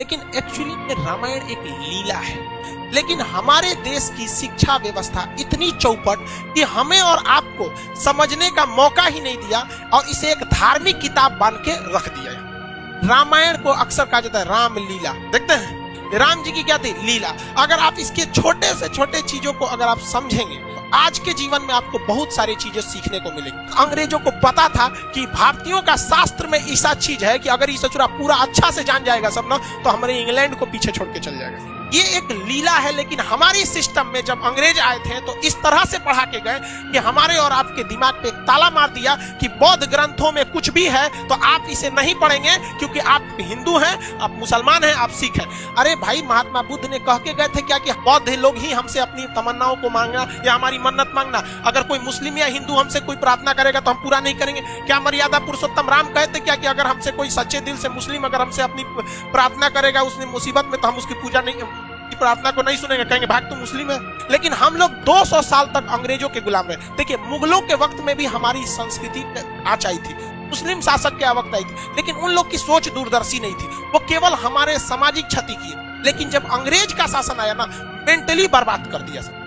लेकिन एक्चुअली में रामायण एक लीला है। लेकिन हमारे देश की शिक्षा व्यवस्था इतनी चौपट कि हमें और आपको समझने का मौका ही नहीं दिया और इसे एक धार्मिक किताब बन के रख दिया है। रामायण को अक्सर कहा जाता है राम लीला। देखते हैं राम जी की क्या थी लीला। अगर आप इसके छोटे से छोटे चीजों को अगर आप समझेंगे तो आज के जीवन में आपको बहुत सारी चीजें सीखने को मिलेगी। अंग्रेजों को पता था कि भारतीयों का शास्त्र में ऐसा चीज है कि अगर ये पूरा अच्छा से जान जाएगा सब ना तो हमारे इंग्लैंड को पीछे छोड़ के चल जाएगा। ये एक लीला है। लेकिन हमारी सिस्टम में जब अंग्रेज आए थे तो इस तरह से पढ़ा के गए कि हमारे और आपके दिमाग पे एक ताला मार दिया कि बौद्ध ग्रंथों में कुछ भी है तो आप इसे नहीं पढ़ेंगे क्योंकि आप हिंदू हैं, आप मुसलमान हैं, आप सिख हैं। अरे भाई, महात्मा बुद्ध ने कह के गए थे क्या कि बौद्ध लोग ही हमसे अपनी तमन्नाओं को मांगना या हमारी मन्नत मांगना। अगर कोई मुस्लिम या हिंदू हमसे कोई प्रार्थना करेगा तो हम पूरा नहीं करेंगे। क्या मर्यादा पुरुषोत्तम राम कहते क्या कि अगर हमसे कोई सच्चे दिल से मुस्लिम अगर हमसे अपनी प्रार्थना करेगा उसने मुसीबत में तो हम उसकी पूजा नहीं, प्रार्थना को नहीं सुनेंगे, कहेंगे भाग तू मुस्लिम है। लेकिन हम लोग 200 साल तक अंग्रेजों के गुलाम रहे। देखिए, मुगलों के वक्त में भी हमारी संस्कृति आँच आई थी, मुस्लिम शासक के वक्त आई थी, लेकिन उन लोग की सोच दूरदर्शी नहीं थी। वो केवल हमारे सामाजिक क्षति किए। लेकिन जब अंग्रेज का शासन आया ना, मेंटली बर्बाद कर दिया सब,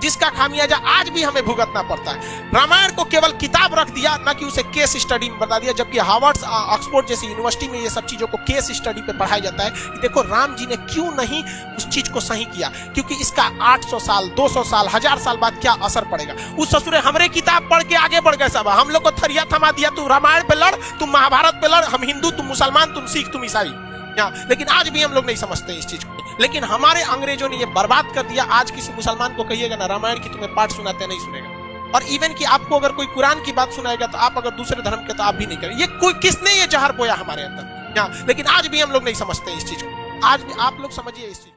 जिसका खामियाजा आज भी हमें भुगतना पड़ता है। रामायण को केवल किताब रख दिया, ना कि उसे केस स्टडी में बता दिया। जबकि हार्वर्ड, ऑक्सफोर्ड जैसी यूनिवर्सिटी में ये सब चीजों को केस स्टडी पे पढ़ाया जाता है कि देखो राम जी ने क्यों नहीं उस चीज को सही किया, क्योंकि इसका 800 साल 200 साल 1000 साल बाद क्या असर पड़ेगा। उस ससुरे हमरे किताब पढ़ के आगे बढ़ गए सब। हम लोग को थरिया थमा दिया, तू रामायण पे लड़, तुम महाभारत पे लड़, हम हिंदू, तुम मुसलमान, तुम सिख, तुम ईसाई। लेकिन आज भी हम लोग नहीं समझते इस चीज को। लेकिन हमारे अंग्रेजों ने ये बर्बाद कर दिया। आज किसी मुसलमान को कहिएगा ना रामायण की तुम्हें पाठ सुनाते नहीं सुनेगा। और इवन कि आपको अगर कोई कुरान की बात सुनाएगा तो आप अगर दूसरे धर्म के तो आप भी नहीं करें। ये कोई किसने ये जहर बोया हमारे अंदर। लेकिन आज भी हम लोग नहीं समझते इस चीज को। आज भी आप लोग समझिए इस चीज।